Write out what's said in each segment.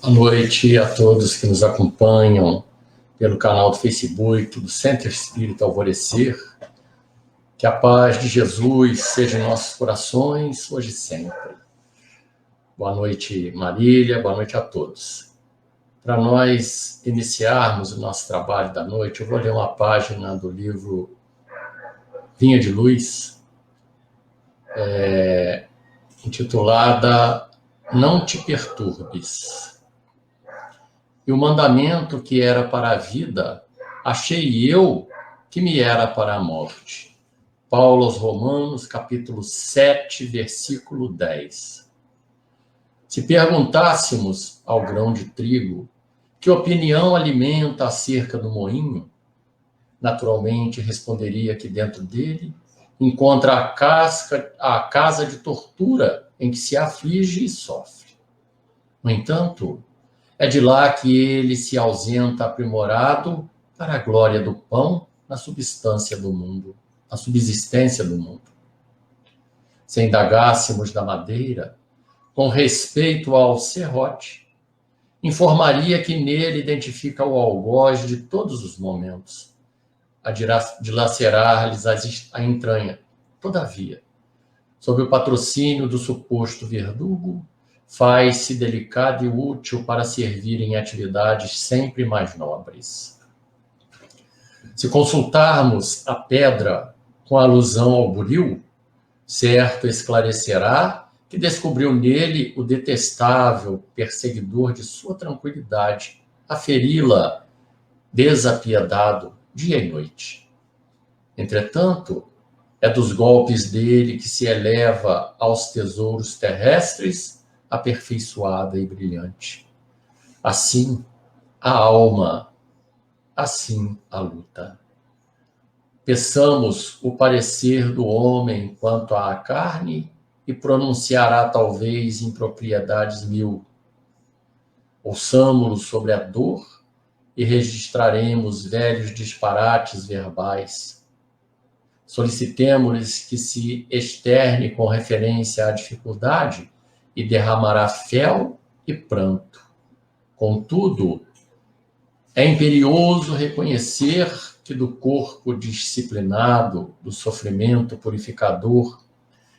Boa noite a todos que nos acompanham pelo canal do Facebook do Centro Espírita Alvorecer. Que a paz de Jesus seja em nossos corações, hoje e sempre. Boa noite, Marília, boa noite a todos. Para nós iniciarmos o nosso trabalho da noite, eu vou ler uma página do livro Vinha de Luz, intitulada Não te perturbes. E o mandamento que era para a vida, achei eu que me era para a morte. Paulo aos Romanos, capítulo 7, versículo 10. Se perguntássemos ao grão de trigo que opinião alimenta acerca do moinho, naturalmente responderia que dentro dele encontra a casa de tortura em que se aflige e sofre. No entanto, é de lá que ele se ausenta aprimorado para a glória do pão na subsistência do mundo. Se indagássemos da madeira, com respeito ao serrote, informaria que nele identifica o algoz de todos os momentos, a dilacerar-lhes a entranha. Todavia, sob o patrocínio do suposto verdugo, faz-se delicado e útil para servir em atividades sempre mais nobres. Se consultarmos a pedra com alusão ao buril, certo esclarecerá que descobriu nele o detestável perseguidor de sua tranquilidade, a feri-la desapiedado dia e noite. Entretanto, é dos golpes dele que se eleva aos tesouros terrestres aperfeiçoada e brilhante. Assim, a alma, assim a luta. Peçamos o parecer do homem quanto à carne e pronunciará talvez impropriedades mil. Ouçamo-lo sobre a dor e registraremos velhos disparates verbais. Solicitemos-lhes que se externe com referência à dificuldade e derramará fel e pranto. Contudo, é imperioso reconhecer que do corpo disciplinado, do sofrimento purificador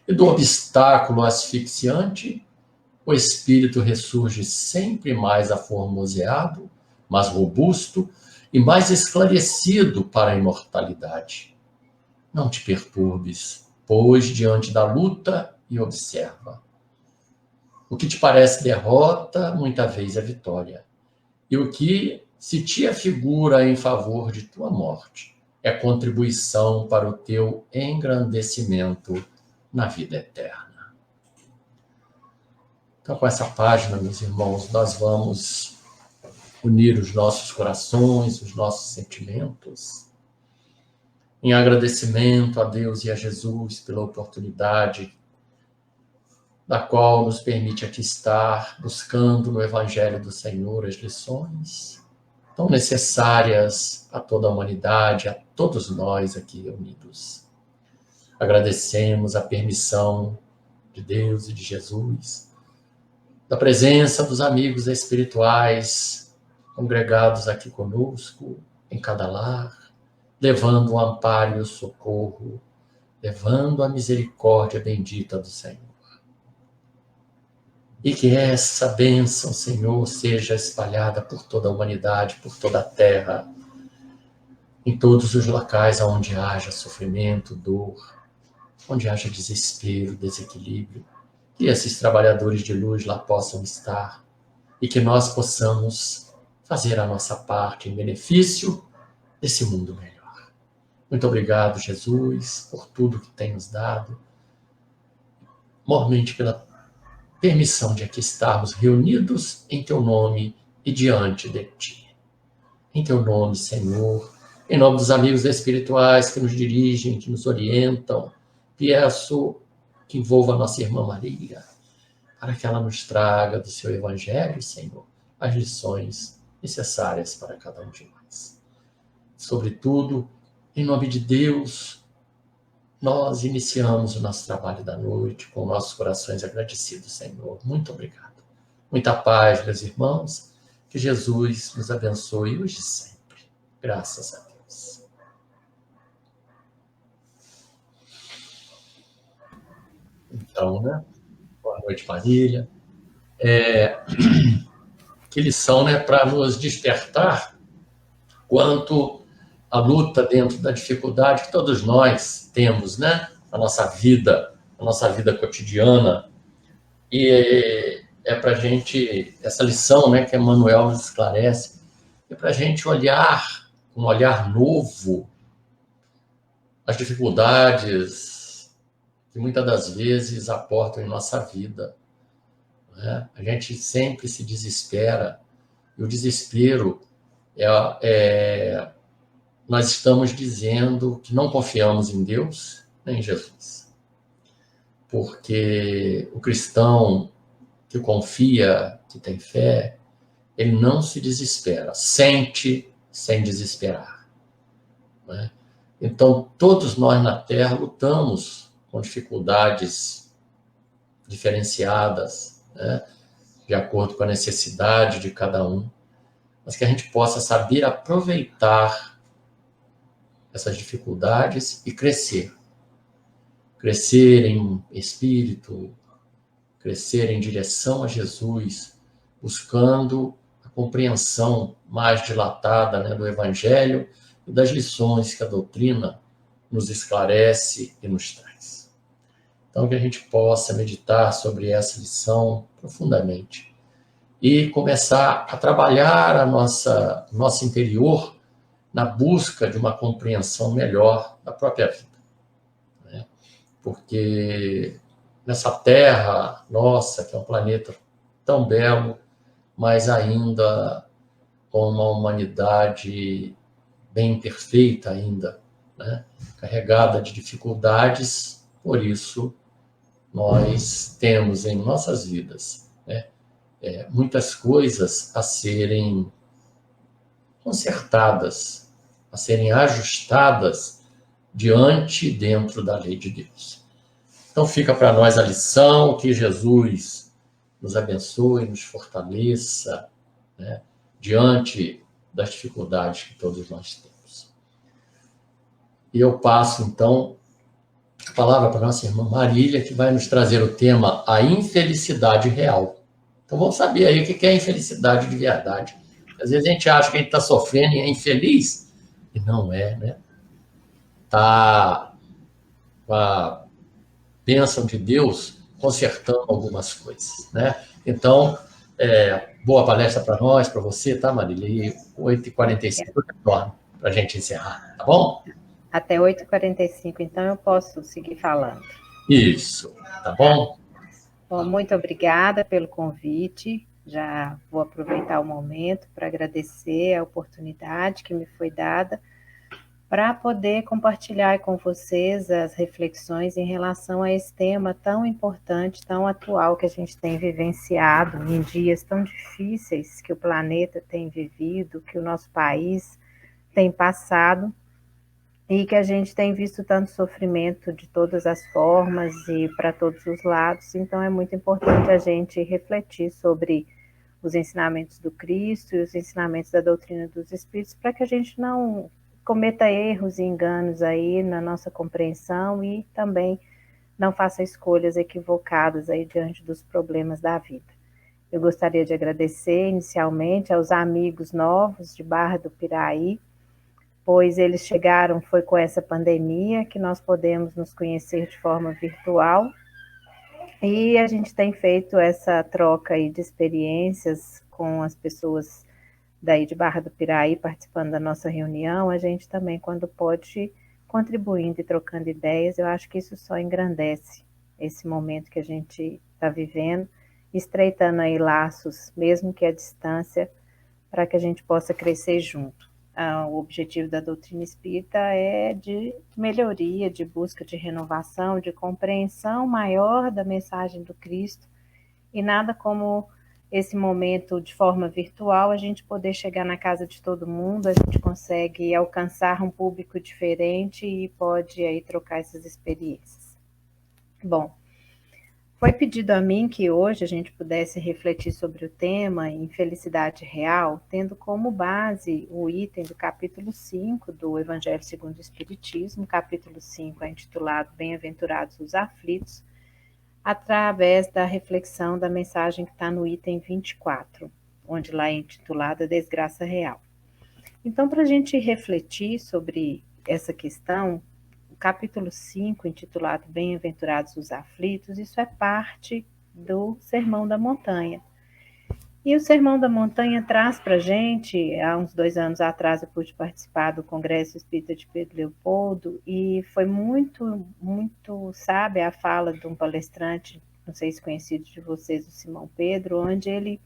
e do obstáculo asfixiante, o espírito ressurge sempre mais aformoseado, mais robusto e mais esclarecido para a imortalidade. Não te perturbes, pois, diante da luta e observa. O que te parece derrota, muita vez é vitória. E o que se te afigura em favor de tua morte é contribuição para o teu engrandecimento na vida eterna. Então, com essa página, meus irmãos, nós vamos unir os nossos corações, os nossos sentimentos, em agradecimento a Deus e a Jesus pela oportunidade da qual nos permite aqui estar buscando no Evangelho do Senhor as lições tão necessárias a toda a humanidade, a todos nós aqui reunidos. Agradecemos a permissão de Deus e de Jesus, da presença dos amigos espirituais congregados aqui conosco, em cada lar, levando o amparo e o socorro, levando a misericórdia bendita do Senhor. E que essa bênção, Senhor, seja espalhada por toda a humanidade, por toda a terra, em todos os locais onde haja sofrimento, dor, onde haja desespero, desequilíbrio, que esses trabalhadores de luz lá possam estar e que nós possamos fazer a nossa parte em benefício desse mundo melhor. Muito obrigado, Jesus, por tudo que tem nos dado, mormente pela permissão de aqui estarmos reunidos em Teu nome e diante de Ti. Em Teu nome, Senhor, em nome dos amigos espirituais que nos dirigem, que nos orientam, peço que envolva a nossa irmã Marília, para que ela nos traga do Seu Evangelho, Senhor, as lições necessárias para cada um de nós. Sobretudo, em nome de Deus, nós iniciamos o nosso trabalho da noite com nossos corações agradecidos, Senhor. Muito obrigado. Muita paz, meus irmãos. Que Jesus nos abençoe hoje e sempre. Graças a Deus. Então, né? Boa noite, Marília. Que lição, né? Para nos despertar quanto à luta dentro da dificuldade que todos nós temos, né? Na nossa vida cotidiana. E é para a gente, essa lição, né, que Emmanuel nos esclarece, é para a gente olhar, um olhar novo, as dificuldades que muitas das vezes aportam em nossa vida. Né? A gente sempre se desespera, e o desespero nós estamos dizendo que não confiamos em Deus nem em Jesus. Porque o cristão que confia, que tem fé, ele não se desespera, sente sem desesperar. Né? Então, todos nós na Terra lutamos com dificuldades diferenciadas, né? De acordo com a necessidade de cada um, mas que a gente possa saber aproveitar essas dificuldades e crescer. Crescer em espírito, crescer em direção a Jesus, buscando a compreensão mais dilatada, né, do Evangelho e das lições que a doutrina nos esclarece e nos traz. Então, que a gente possa meditar sobre essa lição profundamente e começar a trabalhar nosso interior na busca de uma compreensão melhor da própria vida. Né? Porque nessa Terra nossa, que é um planeta tão belo, mas ainda com uma humanidade bem imperfeita ainda, né? Carregada de dificuldades, por isso nós temos em nossas vidas, né, muitas coisas a serem consertadas, a serem ajustadas diante e dentro da lei de Deus. Então fica para nós a lição, que Jesus nos abençoe, nos fortaleça, né, diante das dificuldades que todos nós temos. E eu passo, então, a palavra para a nossa irmã Marília, que vai nos trazer o tema A Infelicidade Real. Então vamos saber aí o que é a infelicidade de verdade. Às vezes a gente acha que a gente está sofrendo e é infeliz, e não é, né? Está com a bênção de Deus consertando algumas coisas, né? Então, boa palestra para nós, para você, tá, Marília? E 8h45 eu retorno para a gente encerrar, tá bom? Até 8h45, então eu posso seguir falando. Isso, tá bom? Bom, muito obrigada pelo convite. Já vou aproveitar o momento para agradecer a oportunidade que me foi dada para poder compartilhar com vocês as reflexões em relação a esse tema tão importante, tão atual que a gente tem vivenciado em dias tão difíceis que o planeta tem vivido, que o nosso país tem passado e que a gente tem visto tanto sofrimento de todas as formas e para todos os lados. Então é muito importante a gente refletir sobre os ensinamentos do Cristo e os ensinamentos da doutrina dos Espíritos para que a gente não cometa erros e enganos aí na nossa compreensão e também não faça escolhas equivocadas aí diante dos problemas da vida. Eu gostaria de agradecer inicialmente aos amigos novos de Barra do Piraí, pois eles chegaram, foi com essa pandemia que nós podemos nos conhecer de forma virtual e a gente tem feito essa troca aí de experiências com as pessoas daí de Barra do Piraí, participando da nossa reunião, a gente também, quando pode, contribuindo e trocando ideias, eu acho que isso só engrandece esse momento que a gente está vivendo, estreitando aí laços, mesmo que à distância, para que a gente possa crescer junto. O objetivo da doutrina espírita é de melhoria, de busca de renovação, de compreensão maior da mensagem do Cristo, e nada como esse momento de forma virtual, a gente poder chegar na casa de todo mundo, a gente consegue alcançar um público diferente e pode aí trocar essas experiências. Bom, foi pedido a mim que hoje a gente pudesse refletir sobre o tema infelicidade real, tendo como base o item do capítulo 5 do Evangelho segundo o Espiritismo. Capítulo 5 é intitulado Bem-aventurados os aflitos, através da reflexão da mensagem que está no item 24, onde lá é intitulada Desgraça Real. Então, para a gente refletir sobre essa questão, o capítulo 5, intitulado Bem-aventurados os aflitos, isso é parte do Sermão da Montanha. E o Sermão da Montanha traz para a gente, há uns 2 anos atrás eu pude participar do Congresso Espírita de Pedro Leopoldo, e foi muito, muito sábia a fala de um palestrante, não sei se conhecido de vocês, o Simão Pedro, onde ele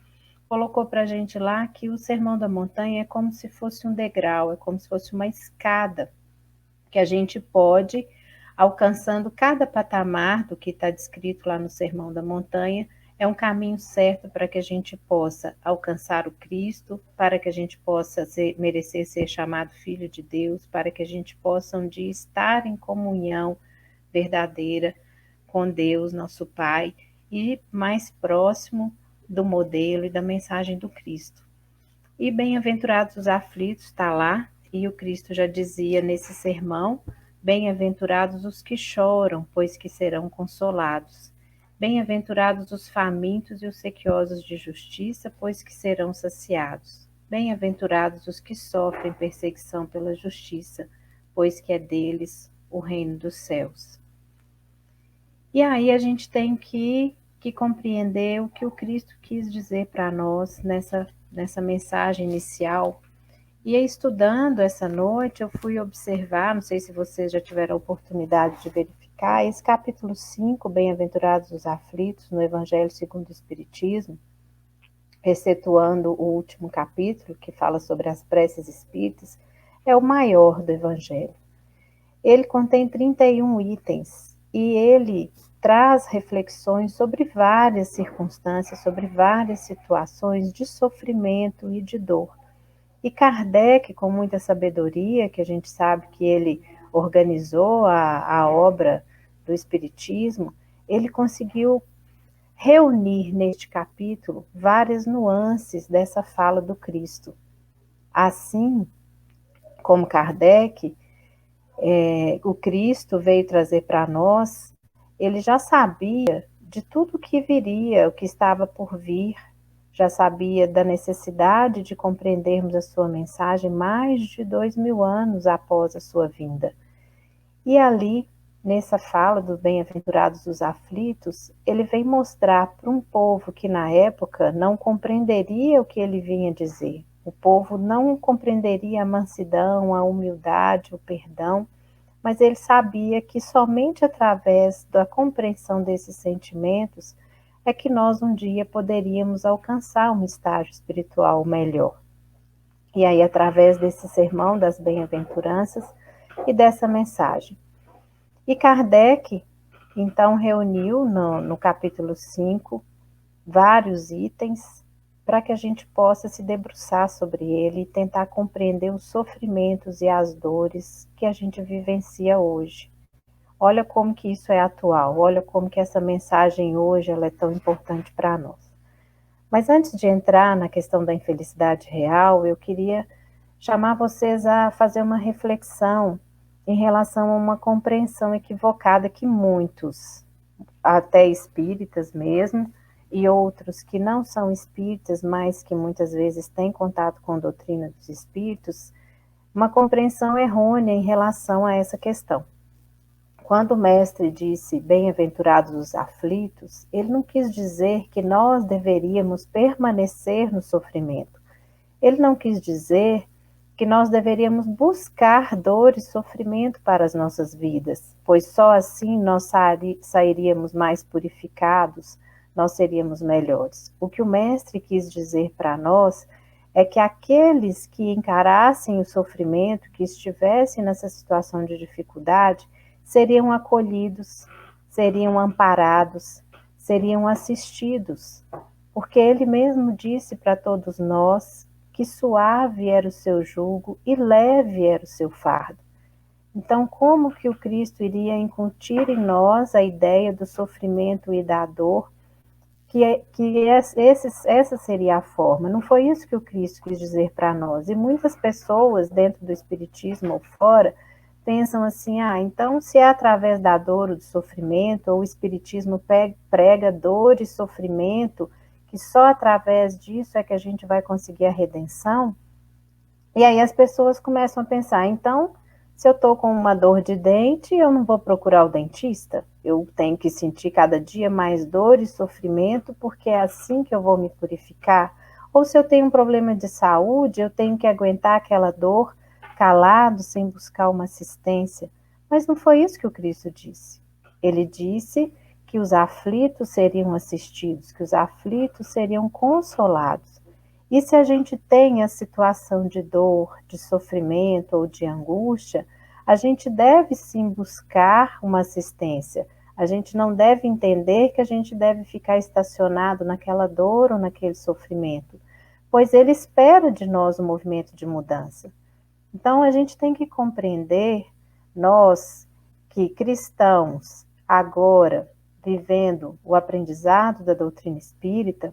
colocou para a gente lá que o Sermão da Montanha é como se fosse um degrau, é como se fosse uma escada, que a gente pode, alcançando cada patamar do que está descrito lá no Sermão da Montanha, é um caminho certo para que a gente possa alcançar o Cristo, para que a gente possa merecer ser chamado filho de Deus, para que a gente possa um dia estar em comunhão verdadeira com Deus, nosso Pai, e mais próximo do modelo e da mensagem do Cristo. E bem-aventurados os aflitos, está lá, e o Cristo já dizia nesse sermão, bem-aventurados os que choram, pois que serão consolados. Bem-aventurados os famintos e os sequiosos de justiça, pois que serão saciados. Bem-aventurados os que sofrem perseguição pela justiça, pois que é deles o reino dos céus. E aí a gente tem que compreender o que o Cristo quis dizer para nós nessa mensagem inicial. E estudando essa noite, eu fui observar, não sei se vocês já tiveram a oportunidade de verificar, esse capítulo 5, Bem-aventurados os aflitos, no Evangelho segundo o Espiritismo, excetuando o último capítulo, que fala sobre as preces espíritas, é o maior do Evangelho. Ele contém 31 itens e ele traz reflexões sobre várias circunstâncias, sobre várias situações de sofrimento e de dor. E Kardec, com muita sabedoria, que a gente sabe que ele organizou a obra do Espiritismo, ele conseguiu reunir neste capítulo várias nuances dessa fala do Cristo. Assim como Kardec, o Cristo veio trazer para nós, ele já sabia de tudo o que viria, o que estava por vir, já sabia da necessidade de compreendermos a sua mensagem mais de 2000 anos após a sua vinda. E ali, nessa fala dos bem-aventurados os aflitos, ele vem mostrar para um povo que na época não compreenderia o que ele vinha dizer. O povo não compreenderia a mansidão, a humildade, o perdão, mas ele sabia que somente através da compreensão desses sentimentos é que nós um dia poderíamos alcançar um estágio espiritual melhor. E aí, através desse sermão das bem-aventuranças e dessa mensagem. E Kardec, então, reuniu no capítulo 5 vários itens para que a gente possa se debruçar sobre ele e tentar compreender os sofrimentos e as dores que a gente vivencia hoje. Olha como que isso é atual, olha como que essa mensagem hoje ela é tão importante para nós. Mas antes de entrar na questão da infelicidade real, eu queria chamar vocês a fazer uma reflexão em relação a uma compreensão equivocada que muitos, até espíritas mesmo, e outros que não são espíritas, mas que muitas vezes têm contato com a doutrina dos espíritos, uma compreensão errônea em relação a essa questão. Quando o mestre disse bem-aventurados os aflitos, ele não quis dizer que nós deveríamos permanecer no sofrimento. Ele não quis dizer que nós deveríamos buscar dor e sofrimento para as nossas vidas, pois só assim nós sairíamos mais purificados, nós seríamos melhores. O que o mestre quis dizer para nós é que aqueles que encarassem o sofrimento, que estivessem nessa situação de dificuldade, seriam acolhidos, seriam amparados, seriam assistidos, porque ele mesmo disse para todos nós que suave era o seu jugo e leve era o seu fardo. Então, como que o Cristo iria incutir em nós a ideia do sofrimento e da dor, essa seria a forma? Não foi isso que o Cristo quis dizer para nós. E muitas pessoas dentro do Espiritismo ou fora pensam assim, então se é através da dor ou do sofrimento, ou o Espiritismo prega dor e sofrimento, que só através disso é que a gente vai conseguir a redenção. E aí as pessoas começam a pensar, então, se eu estou com uma dor de dente, eu não vou procurar o dentista? Eu tenho que sentir cada dia mais dor e sofrimento, porque é assim que eu vou me purificar? Ou se eu tenho um problema de saúde, eu tenho que aguentar aquela dor calado, sem buscar uma assistência? Mas não foi isso que o Cristo disse. Ele disse que os aflitos seriam assistidos, que os aflitos seriam consolados. E se a gente tem a situação de dor, de sofrimento ou de angústia, a gente deve sim buscar uma assistência. A gente não deve entender que a gente deve ficar estacionado naquela dor ou naquele sofrimento, pois ele espera de nós um movimento de mudança. Então a gente tem que compreender, nós que cristãos, agora vivendo o aprendizado da doutrina espírita,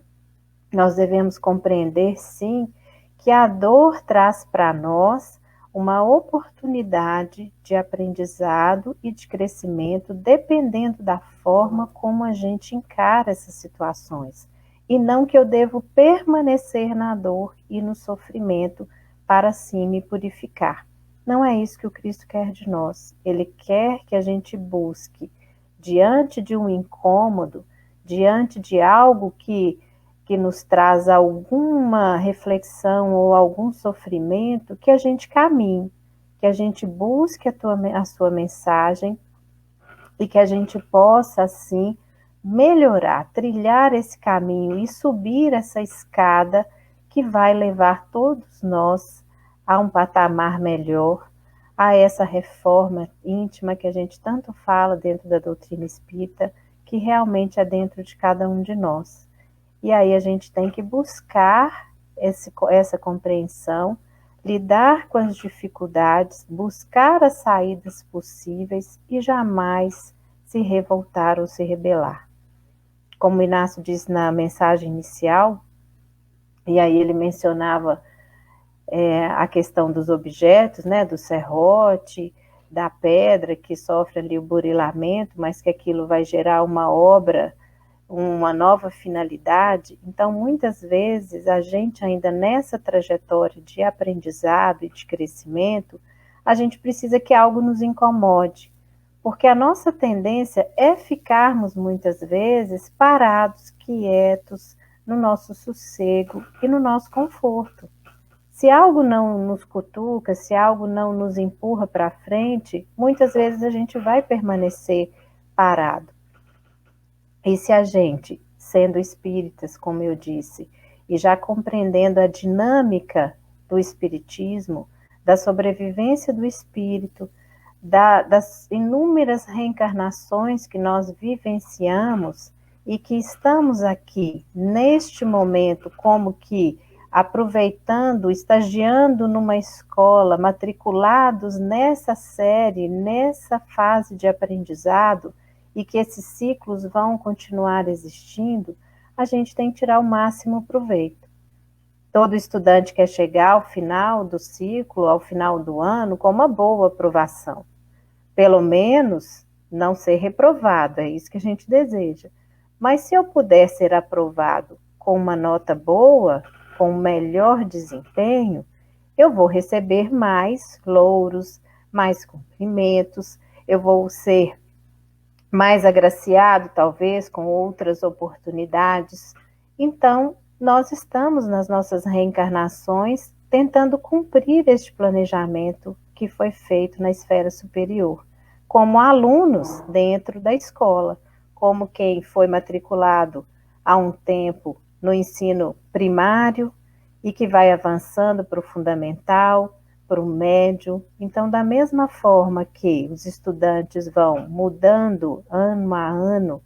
nós devemos compreender, sim, que a dor traz para nós uma oportunidade de aprendizado e de crescimento, dependendo da forma como a gente encara essas situações. E não que eu devo permanecer na dor e no sofrimento para assim me purificar. Não é isso que o Cristo quer de nós. Ele quer que a gente busque, diante de um incômodo, diante de algo que nos traz alguma reflexão ou algum sofrimento, que a gente caminhe, que a gente busque a sua mensagem e que a gente possa, assim, melhorar, trilhar esse caminho e subir essa escada que vai levar todos nós a um patamar melhor, a essa reforma íntima que a gente tanto fala dentro da doutrina espírita, que realmente é dentro de cada um de nós. E aí a gente tem que buscar essa compreensão, lidar com as dificuldades, buscar as saídas possíveis e jamais se revoltar ou se rebelar. Como o Inácio diz na mensagem inicial, e aí ele mencionava a questão dos objetos, né, do serrote, da pedra que sofre ali o burilamento, mas que aquilo vai gerar uma obra, uma nova finalidade. Então, muitas vezes, a gente ainda nessa trajetória de aprendizado e de crescimento, a gente precisa que algo nos incomode, porque a nossa tendência é ficarmos muitas vezes parados, quietos, no nosso sossego e no nosso conforto. Se algo não nos cutuca, se algo não nos empurra para frente, muitas vezes a gente vai permanecer parado. E se a gente, sendo espíritas, como eu disse, e já compreendendo a dinâmica do espiritismo, da sobrevivência do espírito, das inúmeras reencarnações que nós vivenciamos e que estamos aqui, neste momento, como que aproveitando, estagiando numa escola, matriculados nessa série, nessa fase de aprendizado, e que esses ciclos vão continuar existindo, a gente tem que tirar o máximo proveito. Todo estudante quer chegar ao final do ciclo, ao final do ano, com uma boa aprovação. Pelo menos não ser reprovado, é isso que a gente deseja. Mas se eu puder ser aprovado com uma nota boa, com um melhor desempenho, eu vou receber mais louros, mais cumprimentos, eu vou ser mais agraciado, talvez, com outras oportunidades. Então, nós estamos nas nossas reencarnações tentando cumprir este planejamento que foi feito na esfera superior, como alunos dentro da escola, como quem foi matriculado há um tempo no ensino primário e que vai avançando para o fundamental, para o médio. Então, da mesma forma que os estudantes vão mudando ano a ano,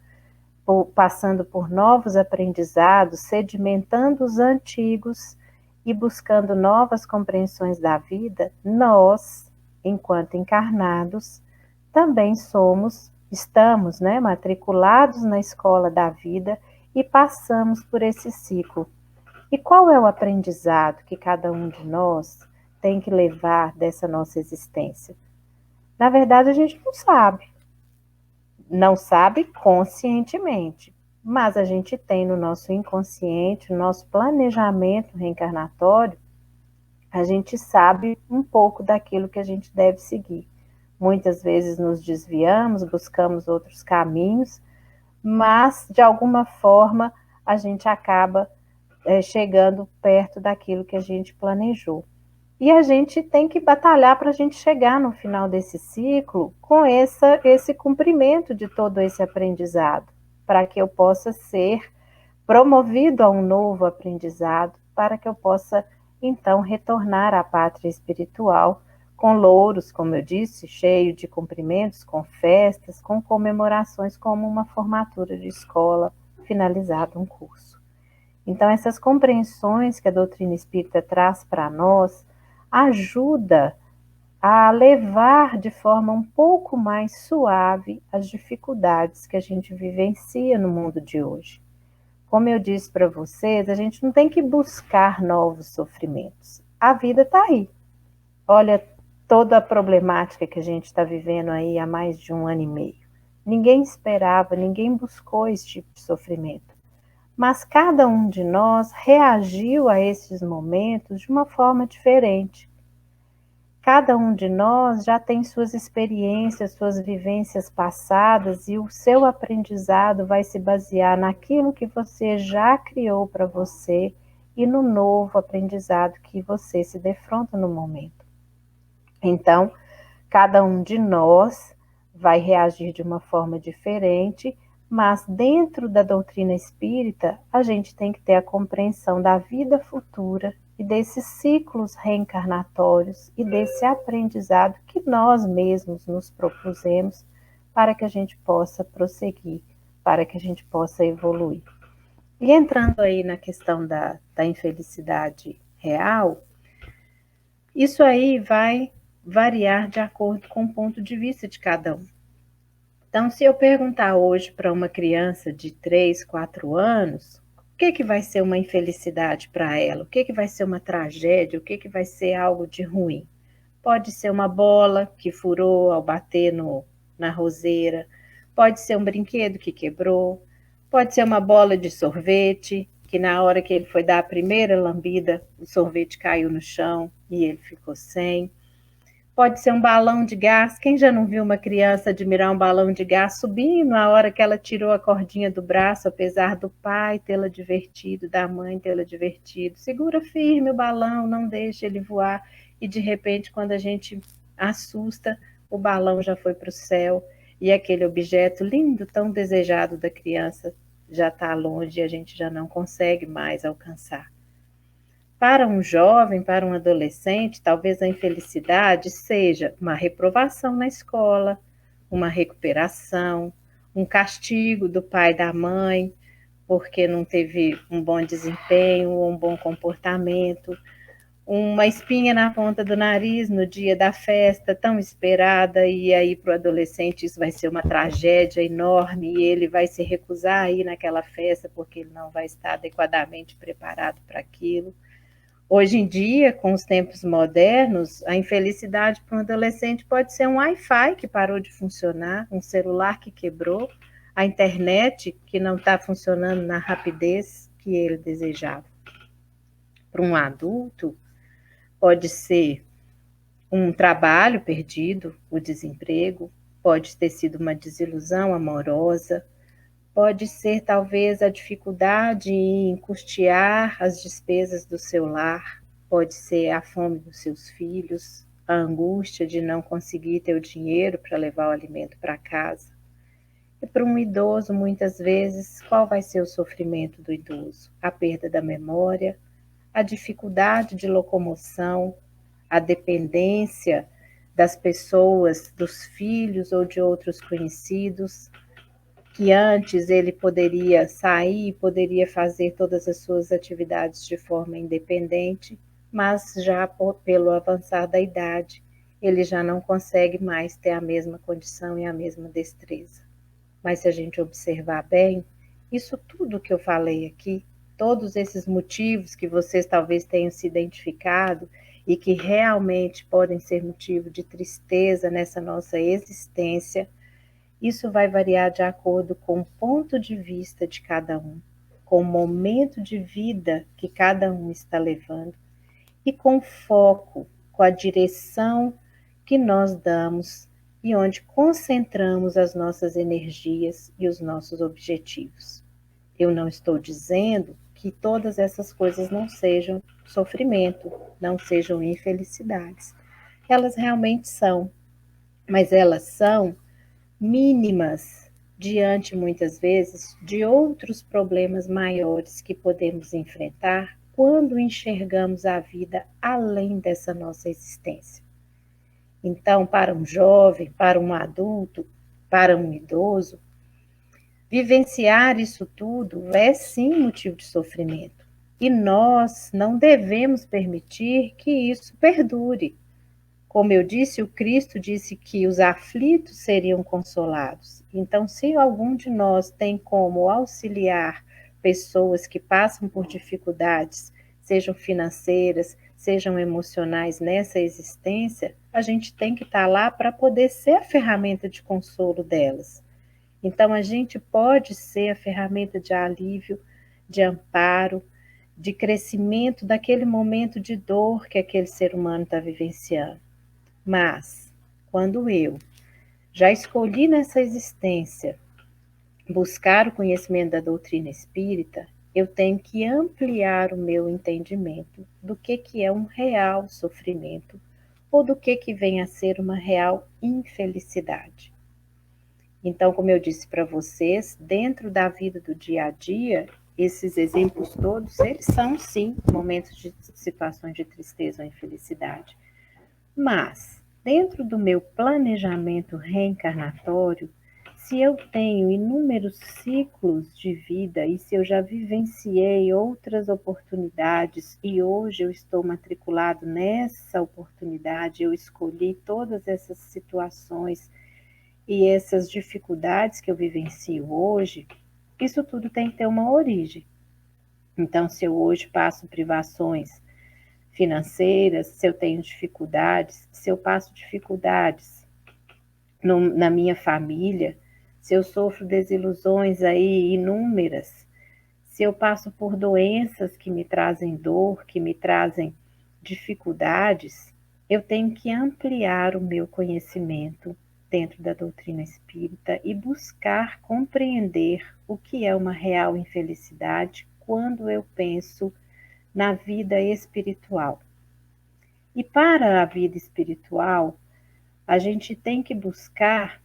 passando por novos aprendizados, sedimentando os antigos e buscando novas compreensões da vida, nós, enquanto encarnados, também estamos, né, matriculados na escola da vida e passamos por esse ciclo. E qual é o aprendizado que cada um de nós tem que levar dessa nossa existência? Na verdade, a gente não sabe conscientemente, mas a gente tem no nosso inconsciente, no nosso planejamento reencarnatório, a gente sabe um pouco daquilo que a gente deve seguir. Muitas vezes nos desviamos, buscamos outros caminhos, mas de alguma forma a gente acaba chegando perto daquilo que a gente planejou. E a gente tem que batalhar para a gente chegar no final desse ciclo com esse cumprimento de todo esse aprendizado, para que eu possa ser promovido a um novo aprendizado, para que eu possa, então, retornar à pátria espiritual com louros, como eu disse, cheio de cumprimentos, com festas, com comemorações, como uma formatura de escola, finalizado um curso. Então, essas compreensões que a doutrina espírita traz para nós ajuda a levar de forma um pouco mais suave as dificuldades que a gente vivencia no mundo de hoje. Como eu disse para vocês, a gente não tem que buscar novos sofrimentos. A vida está aí. Olha toda a problemática que a gente está vivendo aí há mais de 1 ano e meio. Ninguém esperava, ninguém buscou esse tipo de sofrimento. Mas cada um de nós reagiu a esses momentos de uma forma diferente. Cada um de nós já tem suas experiências, suas vivências passadas e o seu aprendizado vai se basear naquilo que você já criou para você e no novo aprendizado que você se defronta no momento. Então, cada um de nós vai reagir de uma forma diferente, mas dentro da doutrina espírita, a gente tem que ter a compreensão da vida futura e desses ciclos reencarnatórios e desse aprendizado que nós mesmos nos propusemos para que a gente possa prosseguir, para que a gente possa evoluir. E entrando aí na questão da infelicidade real, isso aí vai variar de acordo com o ponto de vista de cada um. Então, se eu perguntar hoje para uma criança de 3, 4 anos, o que vai ser uma infelicidade para ela? O que vai ser uma tragédia? O que vai ser algo de ruim? Pode ser uma bola que furou ao bater na roseira, pode ser um brinquedo que quebrou, pode ser uma bola de sorvete, que na hora que ele foi dar a primeira lambida, o sorvete caiu no chão e ele ficou sem. Pode ser um balão de gás. Quem já não viu uma criança admirar um balão de gás subindo na hora que ela tirou a cordinha do braço, apesar do pai tê-la divertido, da mãe tê-la divertido? Segura firme o balão, não deixe ele voar. E de repente, quando a gente assusta, o balão já foi para o céu e aquele objeto lindo, tão desejado da criança, já está longe e a gente já não consegue mais alcançar. Para um jovem, para um adolescente, talvez a infelicidade seja uma reprovação na escola, uma recuperação, um castigo do pai e da mãe, porque não teve um bom desempenho ou um bom comportamento, uma espinha na ponta do nariz no dia da festa, tão esperada, e aí para o adolescente isso vai ser uma tragédia enorme e ele vai se recusar a ir naquela festa porque ele não vai estar adequadamente preparado para aquilo. Hoje em dia, com os tempos modernos, a infelicidade para um adolescente pode ser um Wi-Fi que parou de funcionar, um celular que quebrou, a internet que não está funcionando na rapidez que ele desejava. Para um adulto, pode ser um trabalho perdido, o desemprego, pode ter sido uma desilusão amorosa, pode ser talvez a dificuldade em custear as despesas do seu lar, pode ser a fome dos seus filhos, a angústia de não conseguir ter o dinheiro para levar o alimento para casa. E para um idoso, muitas vezes, qual vai ser o sofrimento do idoso? A perda da memória, a dificuldade de locomoção, a dependência das pessoas, dos filhos ou de outros conhecidos, que antes ele poderia sair, poderia fazer todas as suas atividades de forma independente, mas já pelo avançar da idade, ele já não consegue mais ter a mesma condição e a mesma destreza. Mas se a gente observar bem, isso tudo que eu falei aqui, todos esses motivos que vocês talvez tenham se identificado e que realmente podem ser motivo de tristeza nessa nossa existência, isso vai variar de acordo com o ponto de vista de cada um, com o momento de vida que cada um está levando e com foco, com a direção que nós damos e onde concentramos as nossas energias e os nossos objetivos. Eu não estou dizendo que todas essas coisas não sejam sofrimento, não sejam infelicidades. Elas realmente são, mas elas são mínimas diante, muitas vezes, de outros problemas maiores que podemos enfrentar quando enxergamos a vida além dessa nossa existência. Então, para um jovem, para um adulto, para um idoso, vivenciar isso tudo é sim motivo de sofrimento. E nós não devemos permitir que isso perdure. Como eu disse, o Cristo disse que os aflitos seriam consolados. Então, se algum de nós tem como auxiliar pessoas que passam por dificuldades, sejam financeiras, sejam emocionais nessa existência, a gente tem que estar lá para poder ser a ferramenta de consolo delas. Então, a gente pode ser a ferramenta de alívio, de amparo, de crescimento daquele momento de dor que aquele ser humano está vivenciando. Mas, quando eu já escolhi nessa existência buscar o conhecimento da doutrina espírita, eu tenho que ampliar o meu entendimento do que é um real sofrimento ou do que vem a ser uma real infelicidade. Então, como eu disse para vocês, dentro da vida do dia a dia, esses exemplos todos, eles são sim momentos de situações de tristeza ou infelicidade. Mas, dentro do meu planejamento reencarnatório, se eu tenho inúmeros ciclos de vida e se eu já vivenciei outras oportunidades e hoje eu estou matriculado nessa oportunidade, eu escolhi todas essas situações e essas dificuldades que eu vivencio hoje, isso tudo tem que ter uma origem. Então, se eu hoje passo privações financeiras, se eu tenho dificuldades, se eu passo dificuldades na minha família, se eu sofro desilusões aí inúmeras, se eu passo por doenças que me trazem dor, que me trazem dificuldades, eu tenho que ampliar o meu conhecimento dentro da doutrina espírita e buscar compreender o que é uma real infelicidade quando eu penso na vida espiritual. E para a vida espiritual, a gente tem que buscar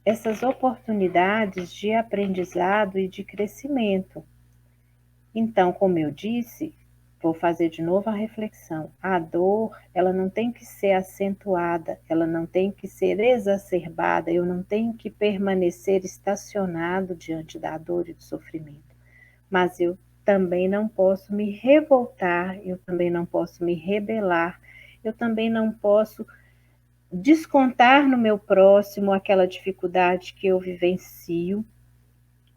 essas oportunidades de aprendizado e de crescimento. Então, como eu disse, vou fazer de novo a reflexão. A dor, ela não tem que ser acentuada, ela não tem que ser exacerbada, eu não tenho que permanecer estacionado diante da dor e do sofrimento. Mas eu também não posso me revoltar, eu também não posso me rebelar, eu também não posso descontar no meu próximo aquela dificuldade que eu vivencio,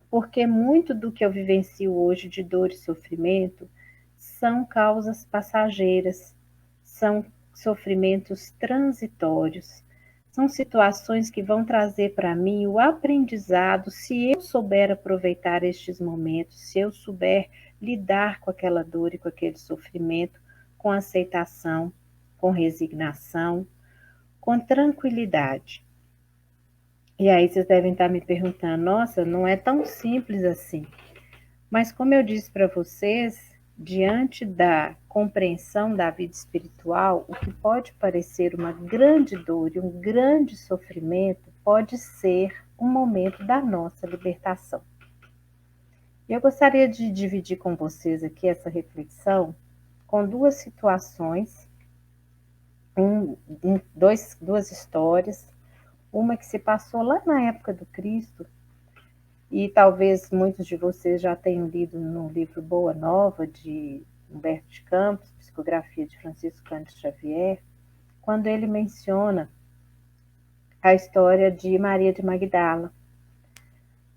porque muito do que eu vivencio hoje de dor e sofrimento são causas passageiras, são sofrimentos transitórios, são situações que vão trazer para mim o aprendizado se eu souber aproveitar estes momentos, se eu souber lidar com aquela dor e com aquele sofrimento com aceitação, com resignação, com tranquilidade. E aí vocês devem estar me perguntando, nossa, não é tão simples assim. Mas como eu disse para vocês, diante da compreensão da vida espiritual, o que pode parecer uma grande dor e um grande sofrimento pode ser um momento da nossa libertação. Eu gostaria de dividir com vocês aqui essa reflexão com duas situações, duas histórias. Uma que se passou lá na época do Cristo, e talvez muitos de vocês já tenham lido no livro Boa Nova, de Humberto de Campos, Psicografia de Francisco Cândido Xavier, quando ele menciona a história de Maria de Magdala.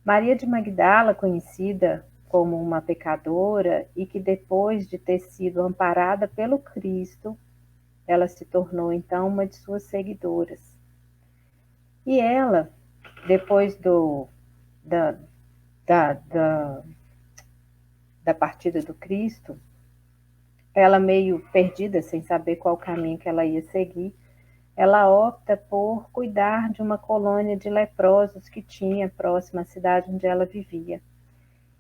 Maria de Magdala, conhecida como uma pecadora e que depois de ter sido amparada pelo Cristo, ela se tornou então uma de suas seguidoras. E ela, depois da, da, da, da partida do Cristo, ela meio perdida, sem saber qual caminho que ela ia seguir, ela opta por cuidar de uma colônia de leprosos que tinha próxima à cidade onde ela vivia.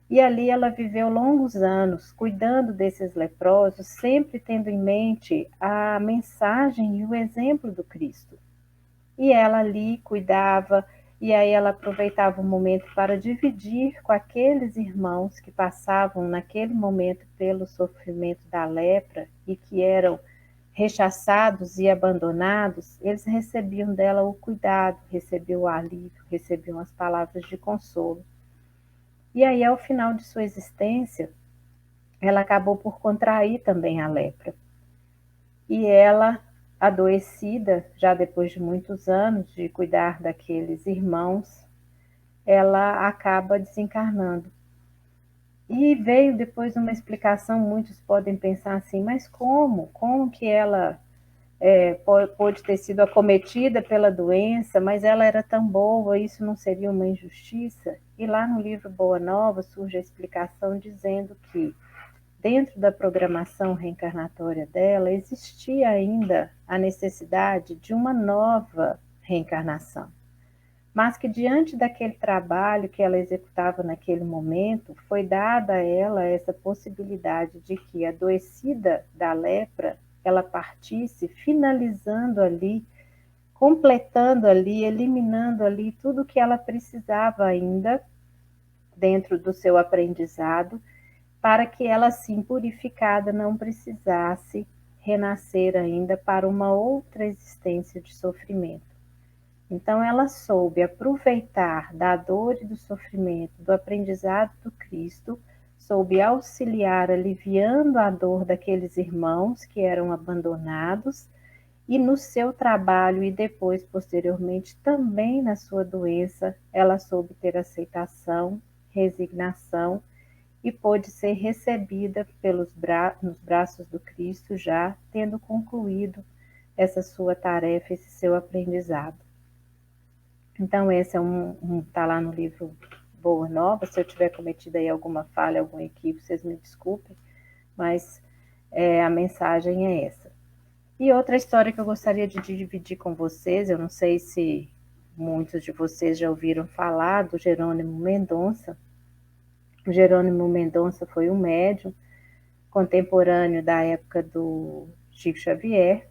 E ali ela viveu longos anos cuidando desses leprosos, sempre tendo em mente a mensagem e o exemplo do Cristo. E ela ali cuidava, e aí ela aproveitava o momento para dividir com aqueles irmãos que passavam naquele momento pelo sofrimento da lepra e que eram rechaçados e abandonados, eles recebiam dela o cuidado, recebiam o alívio, recebiam as palavras de consolo. E aí, ao final de sua existência, ela acabou por contrair também a lepra. E ela, adoecida, já depois de muitos anos de cuidar daqueles irmãos, ela acaba desencarnando. E veio depois uma explicação, muitos podem pensar assim, mas como? Como que ela pode ter sido acometida pela doença, mas ela era tão boa, isso não seria uma injustiça? E lá no livro Boa Nova surge a explicação dizendo que dentro da programação reencarnatória dela existia ainda a necessidade de uma nova reencarnação, mas que diante daquele trabalho que ela executava naquele momento, foi dada a ela essa possibilidade de que, adoecida da lepra, ela partisse, finalizando ali, completando ali, eliminando ali tudo que ela precisava ainda dentro do seu aprendizado, para que ela, assim, purificada, não precisasse renascer ainda para uma outra existência de sofrimento. Então, ela soube aproveitar da dor e do sofrimento, do aprendizado do Cristo, soube auxiliar, aliviando a dor daqueles irmãos que eram abandonados, e no seu trabalho e depois, posteriormente, também na sua doença, ela soube ter aceitação, resignação e pôde ser recebida nos braços do Cristo, já tendo concluído essa sua tarefa, esse seu aprendizado. Então, esse tá lá no livro Boa Nova. Se eu tiver cometido aí alguma falha, algum equívoco, vocês me desculpem, mas a mensagem é essa. E outra história que eu gostaria de dividir com vocês, eu não sei se muitos de vocês já ouviram falar do Jerônimo Mendonça. O Jerônimo Mendonça foi um médium contemporâneo da época do Chico Xavier.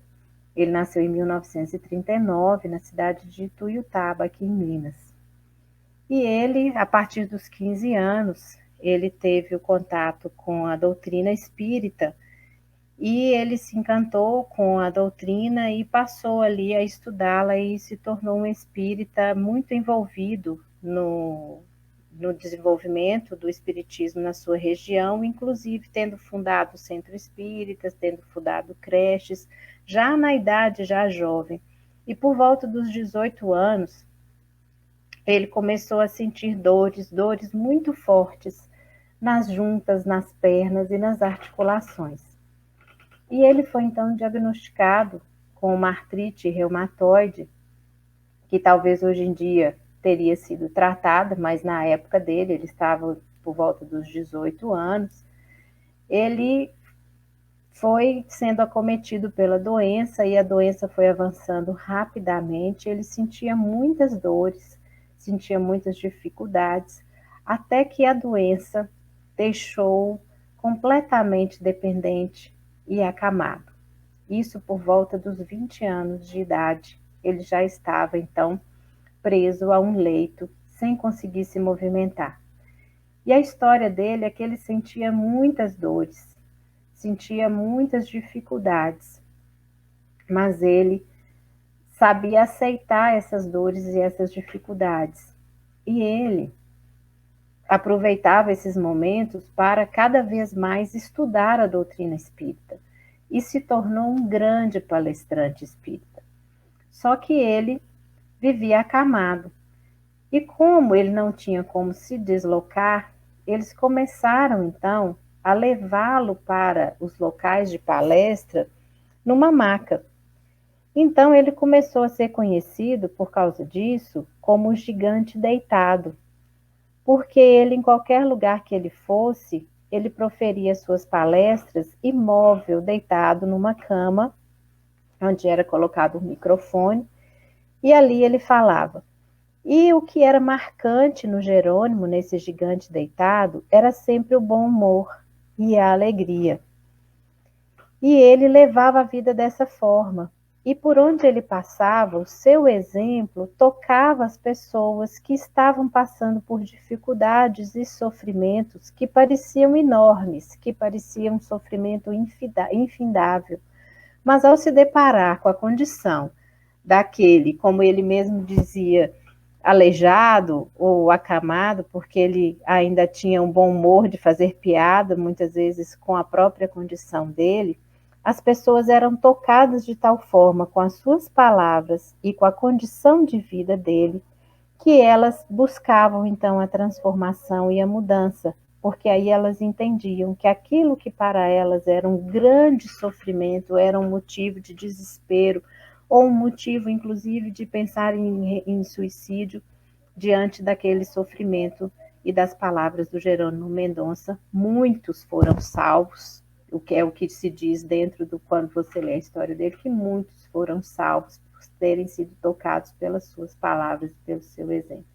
Ele nasceu em 1939, na cidade de Ituiutaba, aqui em Minas. E ele, a partir dos 15 anos, ele teve o contato com a doutrina espírita e ele se encantou com a doutrina e passou ali a estudá-la e se tornou um espírita muito envolvido no desenvolvimento do espiritismo na sua região, inclusive tendo fundado centros espíritas, tendo fundado creches, já na idade já jovem. E por volta dos 18 anos, ele começou a sentir dores muito fortes nas juntas, nas pernas e nas articulações. E ele foi então diagnosticado com uma artrite reumatoide, que talvez hoje em dia teria sido tratada, mas na época dele, ele estava por volta dos 18 anos, ele foi sendo acometido pela doença e a doença foi avançando rapidamente, ele sentia muitas dores, sentia muitas dificuldades, até que a doença deixou completamente dependente e acamado. Isso por volta dos 20 anos de idade. Ele já estava, então, preso a um leito, sem conseguir se movimentar. E a história dele é que ele sentia muitas dores, sentia muitas dificuldades, mas ele sabia aceitar essas dores e essas dificuldades. E ele aproveitava esses momentos para cada vez mais estudar a doutrina espírita e se tornou um grande palestrante espírita. Só que ele vivia acamado. E como ele não tinha como se deslocar, eles começaram então a levá-lo para os locais de palestra numa maca. Então ele começou a ser conhecido por causa disso como o gigante deitado, porque ele, em qualquer lugar que ele fosse, ele proferia suas palestras imóvel, deitado numa cama, onde era colocado um microfone, e ali ele falava. E o que era marcante no Jerônimo, nesse gigante deitado, era sempre o bom humor e a alegria. E ele levava a vida dessa forma. E por onde ele passava, o seu exemplo tocava as pessoas que estavam passando por dificuldades e sofrimentos que pareciam enormes, que pareciam um sofrimento infindável. Mas ao se deparar com a condição daquele, como ele mesmo dizia, aleijado ou acamado, porque ele ainda tinha um bom humor de fazer piada, muitas vezes com a própria condição dele, as pessoas eram tocadas de tal forma com as suas palavras e com a condição de vida dele, que elas buscavam então a transformação e a mudança, porque aí elas entendiam que aquilo que para elas era um grande sofrimento, era um motivo de desespero, ou um motivo, inclusive, de pensar em suicídio diante daquele sofrimento e das palavras do Jerônimo Mendonça. Muitos foram salvos, o que é o que se diz dentro do quando você lê a história dele, que muitos foram salvos por terem sido tocados pelas suas palavras e pelo seu exemplo.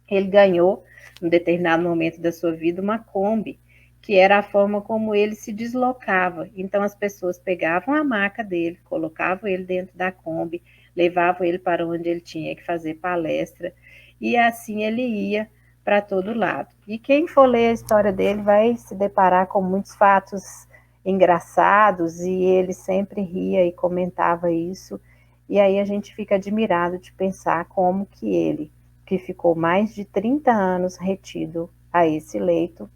Ele ganhou, em determinado momento da sua vida, uma Kombi, que era a forma como ele se deslocava. Então as pessoas pegavam a maca dele, colocavam ele dentro da Kombi, levavam ele para onde ele tinha que fazer palestra, e assim ele ia para todo lado. E quem for ler a história dele vai se deparar com muitos fatos engraçados, e ele sempre ria e comentava isso, e aí a gente fica admirado de pensar como que ele, que ficou mais de 30 anos retido a esse leito,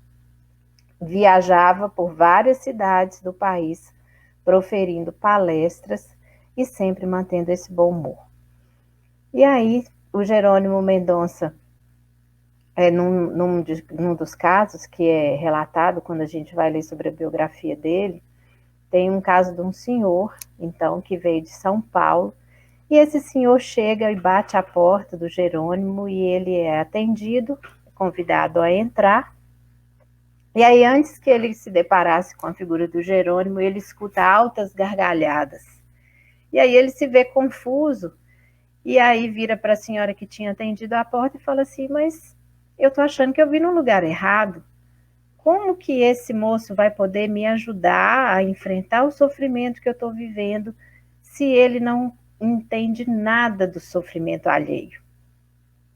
viajava por várias cidades do país, proferindo palestras e sempre mantendo esse bom humor. E aí, o Jerônimo Mendonça, num dos casos que é relatado quando a gente vai ler sobre a biografia dele, tem um caso de um senhor, então, que veio de São Paulo, e esse senhor chega e bate à porta do Jerônimo e ele é atendido, convidado a entrar. E aí, antes que ele se deparasse com a figura do Jerônimo, ele escuta altas gargalhadas. E aí ele se vê confuso, e aí vira para a senhora que tinha atendido a porta e fala assim, mas eu estou achando que eu vim no lugar errado. Como que esse moço vai poder me ajudar a enfrentar o sofrimento que eu estou vivendo se ele não entende nada do sofrimento alheio?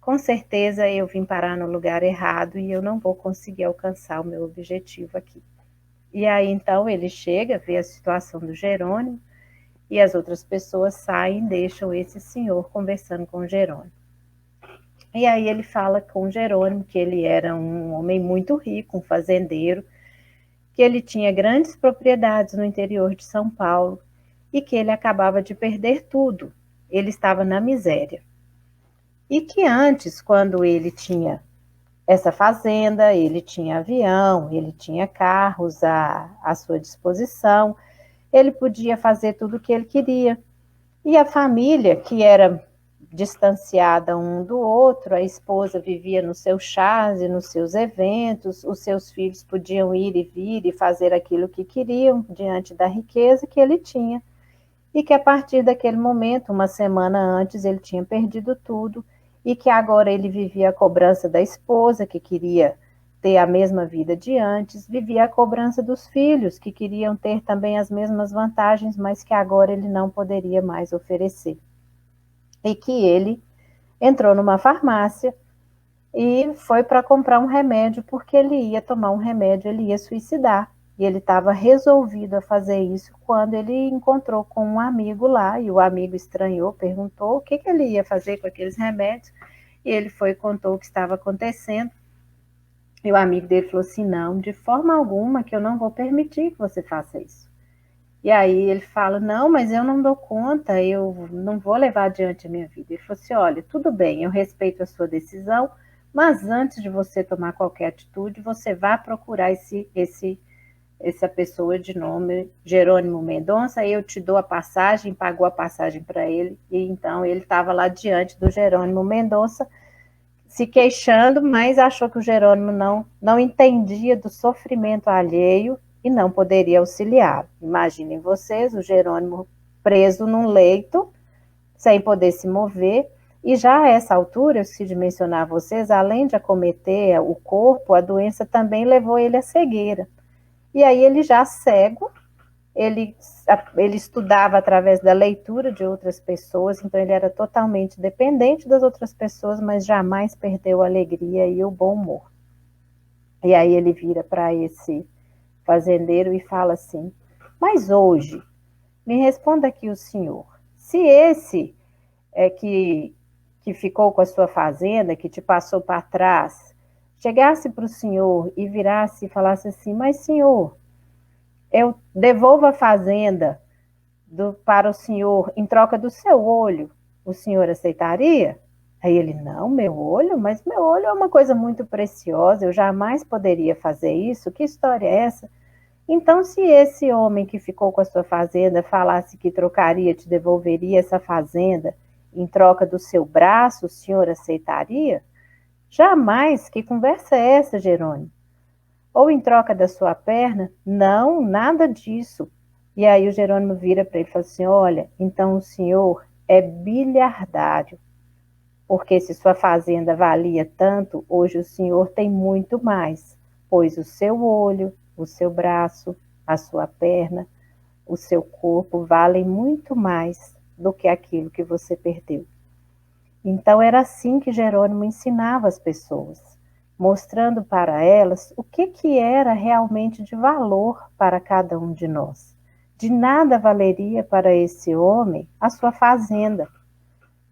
Com certeza eu vim parar no lugar errado e eu não vou conseguir alcançar o meu objetivo aqui. E aí então ele chega, vê a situação do Jerônimo e as outras pessoas saem e deixam esse senhor conversando com o Jerônimo. E aí ele fala com o Jerônimo que ele era um homem muito rico, um fazendeiro, que ele tinha grandes propriedades no interior de São Paulo e que ele acabava de perder tudo. Ele estava na miséria. E que antes, quando ele tinha essa fazenda, ele tinha avião, ele tinha carros à sua disposição, ele podia fazer tudo o que ele queria. E a família, que era distanciada um do outro, a esposa vivia nos seus chás e nos seus eventos, os seus filhos podiam ir e vir e fazer aquilo que queriam diante da riqueza que ele tinha. E que a partir daquele momento, uma semana antes, ele tinha perdido tudo e que agora ele vivia a cobrança da esposa, que queria ter a mesma vida de antes, vivia a cobrança dos filhos, que queriam ter também as mesmas vantagens, mas que agora ele não poderia mais oferecer. E que ele entrou numa farmácia e foi para comprar um remédio, porque ele ia tomar um remédio, ele ia suicidar. E ele estava resolvido a fazer isso quando ele encontrou com um amigo lá, e o amigo estranhou, perguntou o que ele ia fazer com aqueles remédios, e ele foi e contou o que estava acontecendo. E o amigo dele falou assim, não, de forma alguma que eu não vou permitir que você faça isso. E aí ele fala, não, mas eu não dou conta, eu não vou levar adiante a minha vida. Ele falou assim, olha, tudo bem, eu respeito a sua decisão, mas antes de você tomar qualquer atitude, você vai procurar essa pessoa de nome Jerônimo Mendonça, eu te dou a passagem, pagou a passagem para ele, e então ele estava lá diante do Jerônimo Mendonça, se queixando, mas achou que o Jerônimo não entendia do sofrimento alheio e não poderia auxiliar. Imaginem vocês, o Jerônimo preso num leito, sem poder se mover, e já a essa altura, eu esqueci de mencionar a vocês, além de acometer o corpo, a doença também levou ele à cegueira. E aí ele já cego, ele estudava através da leitura de outras pessoas, então ele era totalmente dependente das outras pessoas, mas jamais perdeu a alegria e o bom humor. E aí ele vira para esse fazendeiro e fala assim, mas hoje, me responda aqui o senhor, se esse que ficou com a sua fazenda, que te passou para trás, chegasse para o senhor e virasse e falasse assim, mas senhor, eu devolvo a fazenda para o senhor em troca do seu olho, o senhor aceitaria? Aí ele, não, meu olho? Mas meu olho é uma coisa muito preciosa, eu jamais poderia fazer isso, que história é essa? Então, se esse homem que ficou com a sua fazenda falasse que trocaria, te devolveria essa fazenda em troca do seu braço, o senhor aceitaria? Jamais, que conversa é essa, Jerônimo? Ou em troca da sua perna? Não, nada disso. E aí o Jerônimo vira para ele e fala assim, olha, então o senhor é bilhardário, porque se sua fazenda valia tanto, hoje o senhor tem muito mais, pois o seu olho, o seu braço, a sua perna, o seu corpo valem muito mais do que aquilo que você perdeu. Então era assim que Jerônimo ensinava as pessoas, mostrando para elas o que era realmente de valor para cada um de nós. De nada valeria para esse homem a sua fazenda,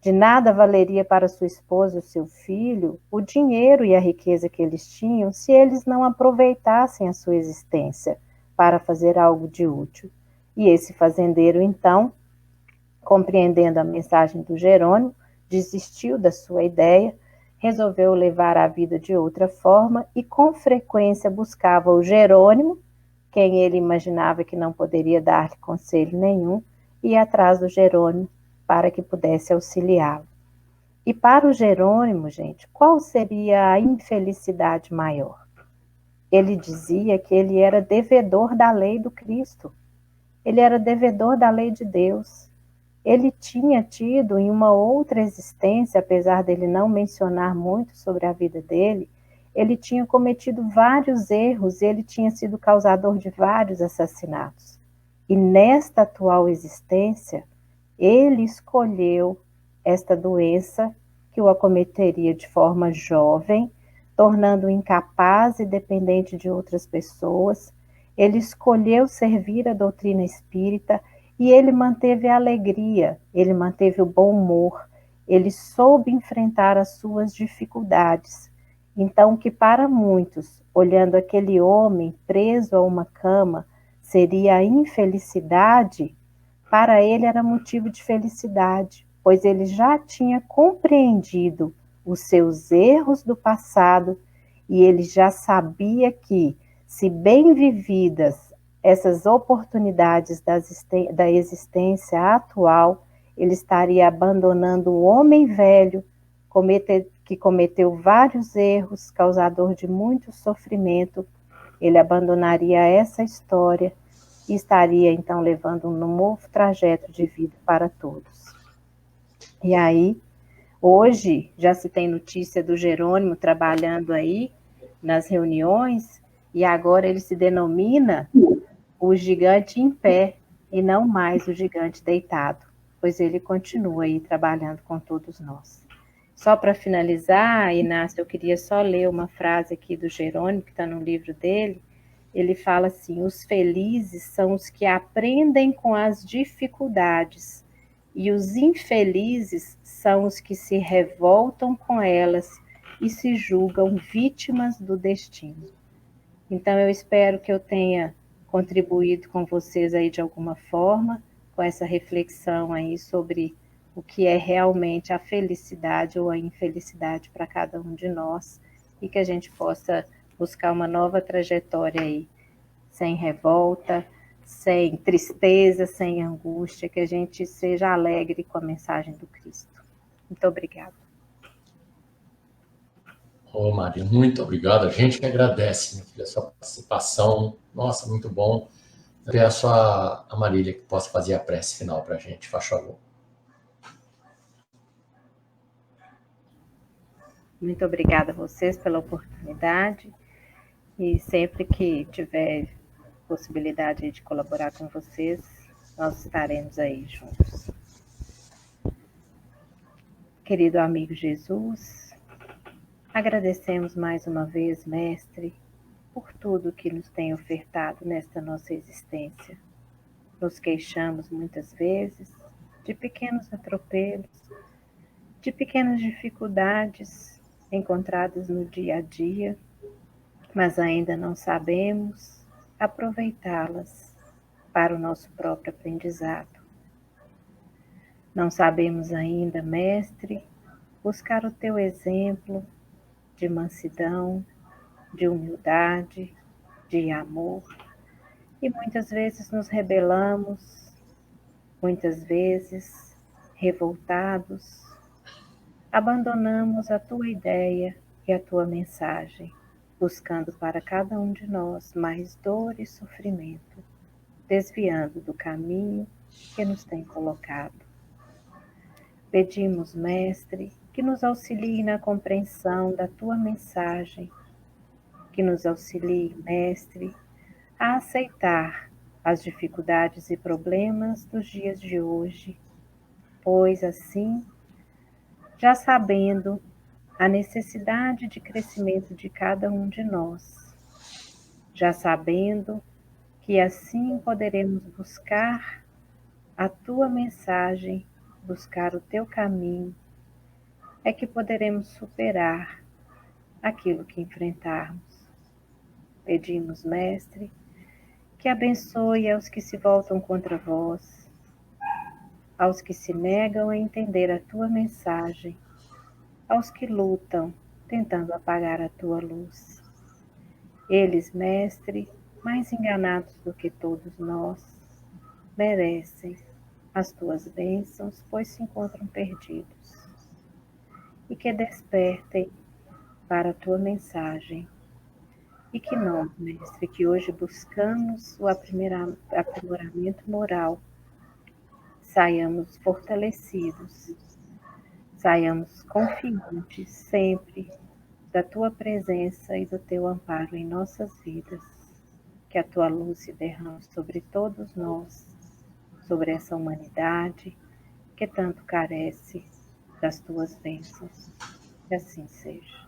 de nada valeria para sua esposa, o seu filho, o dinheiro e a riqueza que eles tinham, se eles não aproveitassem a sua existência para fazer algo de útil. E esse fazendeiro, então, compreendendo a mensagem do Jerônimo, desistiu da sua ideia, resolveu levar a vida de outra forma e com frequência buscava o Jerônimo, quem ele imaginava que não poderia dar-lhe conselho nenhum, e ia atrás do Jerônimo para que pudesse auxiliá-lo. E para o Jerônimo, gente, qual seria a infelicidade maior? Ele dizia que ele era devedor da lei do Cristo, ele era devedor da lei de Deus. Ele tinha tido em uma outra existência, apesar dele não mencionar muito sobre a vida dele, ele tinha cometido vários erros, ele tinha sido causador de vários assassinatos. E nesta atual existência, ele escolheu esta doença que o acometeria de forma jovem, tornando-o incapaz e dependente de outras pessoas. Ele escolheu servir a doutrina espírita e ele manteve a alegria, ele manteve o bom humor, ele soube enfrentar as suas dificuldades. Então, que para muitos, olhando aquele homem preso a uma cama, seria a infelicidade, para ele era motivo de felicidade, pois ele já tinha compreendido os seus erros do passado e ele já sabia que, se bem vividas essas oportunidades da existência atual, ele estaria abandonando o homem velho que cometeu vários erros, causador de muito sofrimento. Ele abandonaria essa história e estaria então levando um novo trajeto de vida para todos. E aí, hoje já se tem notícia do Jerônimo trabalhando aí nas reuniões, e agora ele se denomina o gigante em pé e não mais o gigante deitado, pois ele continua aí trabalhando com todos nós. Só para finalizar, Inácio, eu queria só ler uma frase aqui do Jerônimo, que está no livro dele. Ele fala assim, os felizes são os que aprendem com as dificuldades, e os infelizes são os que se revoltam com elas e se julgam vítimas do destino. Então, eu espero que eu tenha contribuído com vocês aí de alguma forma, com essa reflexão aí sobre o que é realmente a felicidade ou a infelicidade para cada um de nós, e que a gente possa buscar uma nova trajetória aí, sem revolta, sem tristeza, sem angústia, que a gente seja alegre com a mensagem do Cristo. Muito obrigada. Ô, Maria, muito obrigado. A gente que agradece, minha filha, a sua participação. Nossa, muito bom. Eu peço a Marília que possa fazer a prece final para a gente, faz favor. Muito obrigada a vocês pela oportunidade e sempre que tiver possibilidade de colaborar com vocês, nós estaremos aí juntos. Querido amigo Jesus, agradecemos mais uma vez, Mestre, por tudo que nos tem ofertado nesta nossa existência. Nos queixamos muitas vezes de pequenos atropelos, de pequenas dificuldades encontradas no dia a dia, mas ainda não sabemos aproveitá-las para o nosso próprio aprendizado. Não sabemos ainda, Mestre, buscar o teu exemplo de mansidão, de humildade, de amor, e muitas vezes nos rebelamos, muitas vezes revoltados, abandonamos a tua ideia e a tua mensagem, buscando para cada um de nós mais dor e sofrimento, desviando do caminho que nos tem colocado. Pedimos, Mestre, que nos auxilie na compreensão da tua mensagem, que nos auxilie, Mestre, a aceitar as dificuldades e problemas dos dias de hoje, pois assim, já sabendo a necessidade de crescimento de cada um de nós, já sabendo que assim poderemos buscar a tua mensagem, buscar o teu caminho, é que poderemos superar aquilo que enfrentarmos. Pedimos, Mestre, que abençoe aos que se voltam contra vós, aos que se negam a entender a tua mensagem, aos que lutam tentando apagar a tua luz. Eles, Mestre, mais enganados do que todos nós, merecem as tuas bênçãos, pois se encontram perdidos. E que despertem para a tua mensagem. E que nós, Mestre, que hoje buscamos o aprimoramento moral, saiamos fortalecidos, saiamos confiantes sempre da tua presença e do teu amparo em nossas vidas. Que a tua luz se derrame sobre todos nós, sobre essa humanidade que tanto carece das tuas bênçãos. Que assim seja.